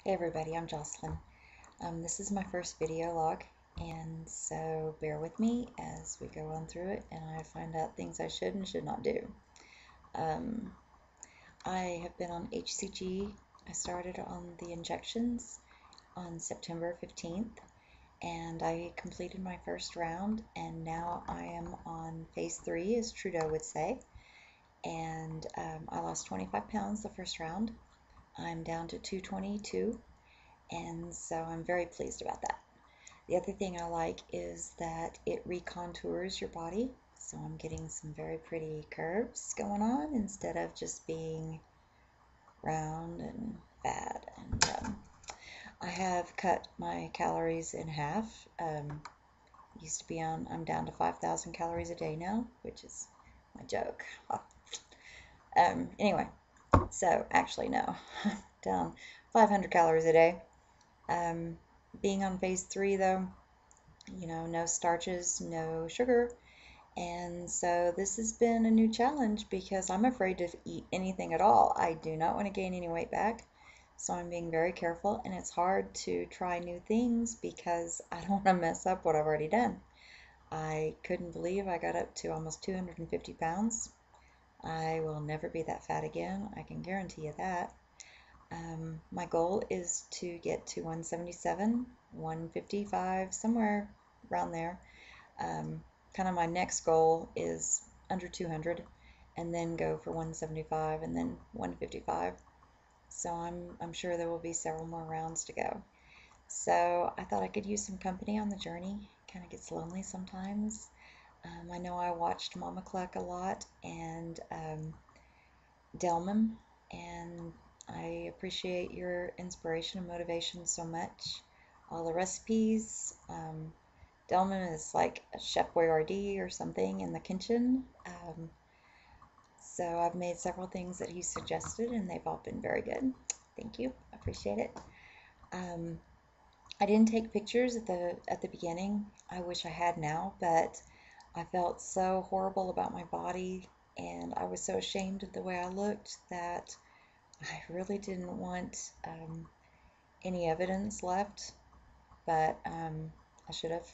Hey everybody, I'm Jocelyn. This is my first video log, and so bear with me as we go on through it and I find out things I should and should not do. Um, I have been on HCG. I started on the injections on September 15th, and I completed my first round, and now I am on phase 3, as Trudeau would say, and I lost 25 pounds the first round. I'm down to 222. And so I'm very pleased about that. The other thing I like is that it recontours your body. So I'm getting some very pretty curves going on instead of just being round and fat. And I have cut my calories in half. Used to be I'm down to 5,000 calories a day now, which is my joke. Anyway, so actually no, down 500 calories a day. Um, Being on phase 3 though, no starches, no sugar. And so this has been a new challenge because I'm afraid to eat anything at all. I do not want to gain any weight back. So I'm being very careful, and it's hard to try new things because I don't want to mess up what I've already done. I couldn't believe I got up to almost 250 pounds. I will never be that fat again. I can guarantee you that. My goal is to get to 177, 155, somewhere around there. Kind of my next goal is under 200, and then go for 175 and then 155. So I'm sure there will be several more rounds to go. So I thought I could use some company on the journey. Kind of gets lonely sometimes. I know I watched Mama Cluck a lot and Delman, and I appreciate your inspiration and motivation so much. All the recipes. Delman is like a Chef Boyardee or something in the kitchen. So I've made several things that he suggested, and they've all been very good. Thank you. I appreciate it. Um, I didn't take pictures at the beginning. I wish I had now, but I felt so horrible about my body, and I was so ashamed of the way I looked that I really didn't want any evidence left, but I should have.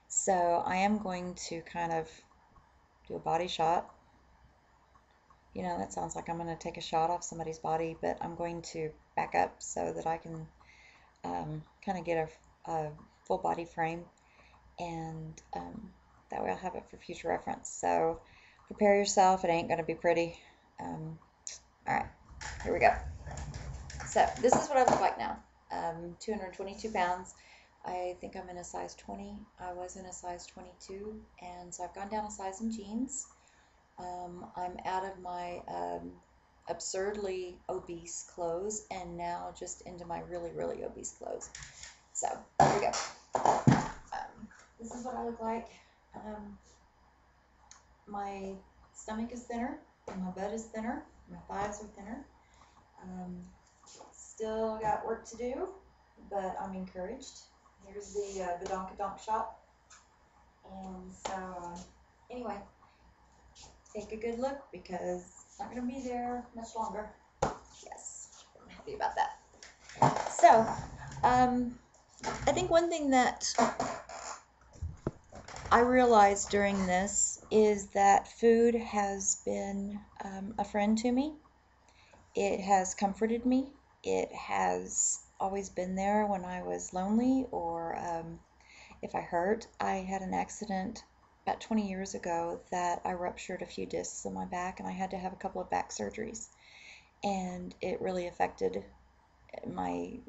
So I am going to kind of do a body shot. That sounds like I'm going to take a shot off somebody's body, but I'm going to back up so that I can kind of get a full body frame, and that way I'll have it for future reference. So prepare yourself. It ain't going to be pretty. All right, here we go. So this is what I look like now. 222 pounds. I think I'm in a size 20. I was in a size 22, and so I've gone down a size in jeans. I'm out of my absurdly obese clothes and now just into my really, really obese clothes. So here we go. This is what I look like. My stomach is thinner, and my butt is thinner, my thighs are thinner. Still got work to do, but I'm encouraged. Here's the badonkadonk shot. And so, anyway, take a good look because it's not going to be there much longer. Yes, I'm happy about that. So, I think one thing that I realized during this is that food has been a friend to me. It has comforted me. It has always been there when I was lonely or if I hurt. I had an accident about 20 years ago that I ruptured a few discs in my back, and I had to have a couple of back surgeries. And it really affected my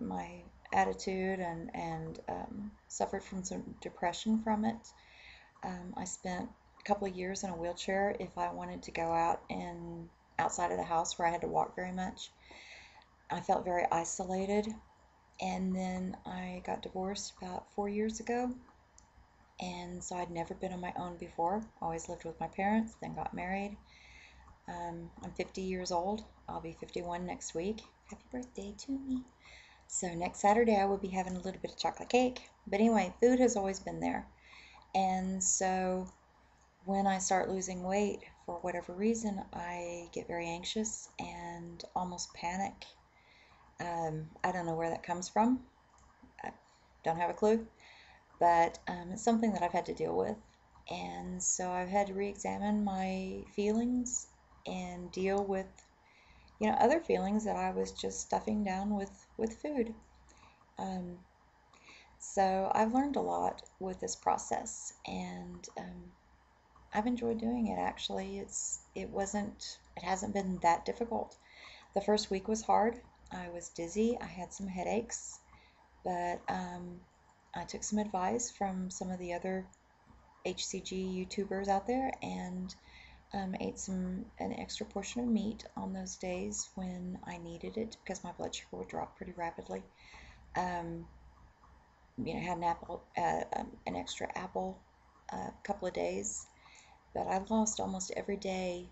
attitude, and suffered from some depression from it. I spent a couple of years in a wheelchair if I wanted to go out and outside of the house where I had to walk very much. I felt very isolated, and then I got divorced about 4 years ago, and so I'd never been on my own before. Always lived with my parents, then got married. I'm 50 years old. I'll be 51 next week. Happy birthday to me. So next Saturday I will be having a little bit of chocolate cake. But anyway, food has always been there. And so when I start losing weight, for whatever reason, I get very anxious and almost panic. I don't know where that comes from. I don't have a clue, but it's something that I've had to deal with. And so I've had to re-examine my feelings and deal with, other feelings that I was just stuffing down with food. Um, so I've learned a lot with this process, and I've enjoyed doing it actually. It hasn't been that difficult. The first week was hard. I was dizzy. I had some headaches, but I took some advice from some of the other HCG YouTubers out there and ate an extra portion of meat on those days when I needed it because my blood sugar would drop pretty rapidly. Um, had an extra apple a couple of days, but I lost almost every day.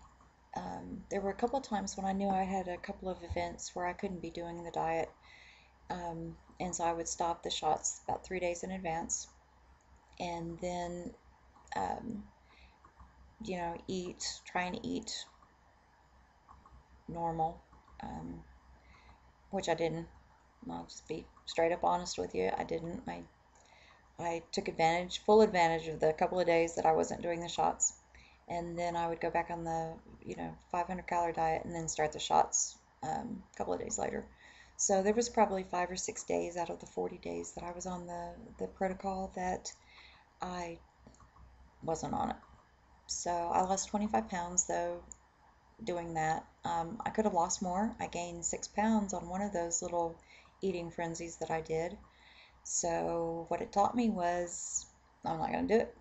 There were a couple of times when I knew I had a couple of events where I couldn't be doing the diet, and so I would stop the shots about 3 days in advance, and then um, try and eat normal, um, which I didn't. I'll just be straight up honest with you. I didn't. I took full advantage of the couple of days that I wasn't doing the shots, and then I would go back on the 500 calorie diet and then start the shots a couple of days later. So there was probably 5 or 6 days out of the 40 days that I was on the protocol that I wasn't on it. So I lost 25 pounds though doing that. I could have lost more. I gained 6 pounds on one of those little eating frenzies that I did. So what it taught me was I'm not going to do it.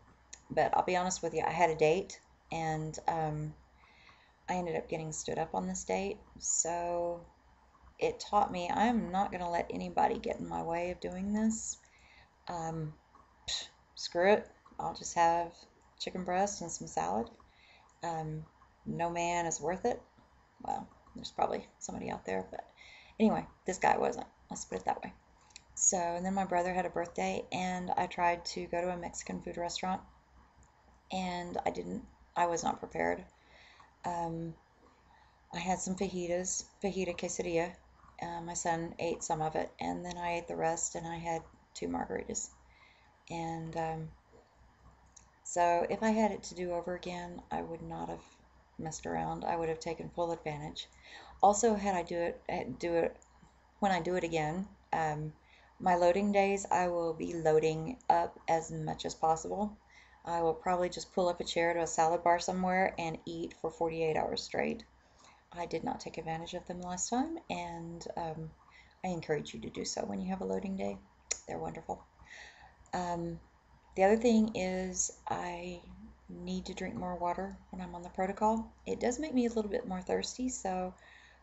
But I'll be honest with you, I had a date and I ended up getting stood up on this date. So it taught me I'm not going to let anybody get in my way of doing this. Um, Screw it. I'll just have chicken breast and some salad. Um, no man is worth it. Well, there's probably somebody out there, but anyway, this guy wasn't. Let's put it that way. So, and then my brother had a birthday, and I tried to go to a Mexican food restaurant, and I was not prepared. Um, I had some fajita quesadilla. My son ate some of it, and then I ate the rest, and I had 2 margaritas. And so if I had it to do over again, I would not have messed around. I would have taken full advantage. Also, had I do it when I do it again, my loading days, I will be loading up as much as possible. I will probably just pull up a chair to a salad bar somewhere and eat for 48 hours straight. I did not take advantage of them last time, and I encourage you to do so when you have a loading day. They're wonderful. Um, the other thing is I need to drink more water when I'm on the protocol. It does make me a little bit more thirsty, so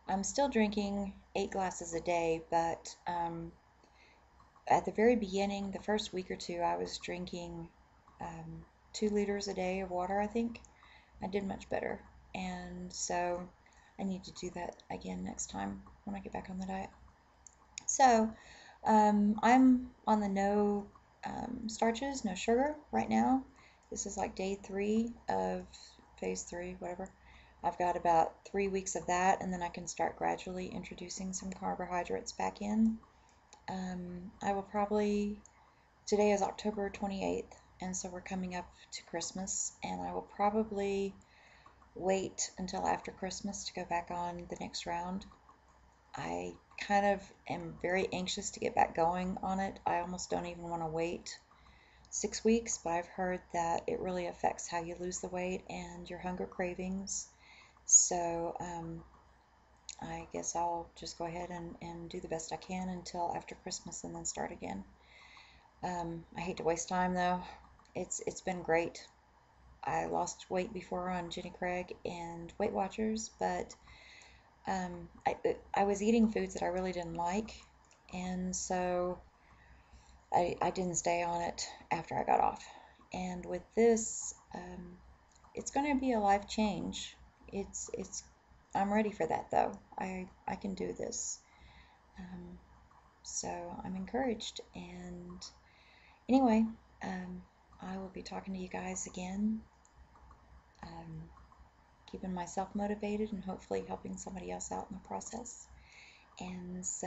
I'm still drinking 8 glasses a day, but at the very beginning, the first week or two, I was drinking 2 liters a day of water, I think. I did much better. And so I need to do that again next time when I get back on the diet. So I'm on the no starches, no sugar right now. This is like day 3 of phase 3, whatever. I've got about 3 weeks of that, and then I can start gradually introducing some carbohydrates back in. I will probably, today is October 28th, and so we're coming up to Christmas, and I will probably wait until after Christmas to go back on the next round. I kind of am very anxious to get back going on it. I almost don't even want to wait 6 weeks, but I've heard that it really affects how you lose the weight and your hunger cravings. So I guess I'll just go ahead and do the best I can until after Christmas and then start again. I hate to waste time though. It's been great. I lost weight before on Jenny Craig and Weight Watchers, but I was eating foods that I really didn't like, and so I didn't stay on it after I got off. And with this, it's going to be a life change. I'm ready for that though. I can do this. Um, so I'm encouraged. And anyway, I will be talking to you guys again. Keeping myself motivated and hopefully helping somebody else out in the process. And so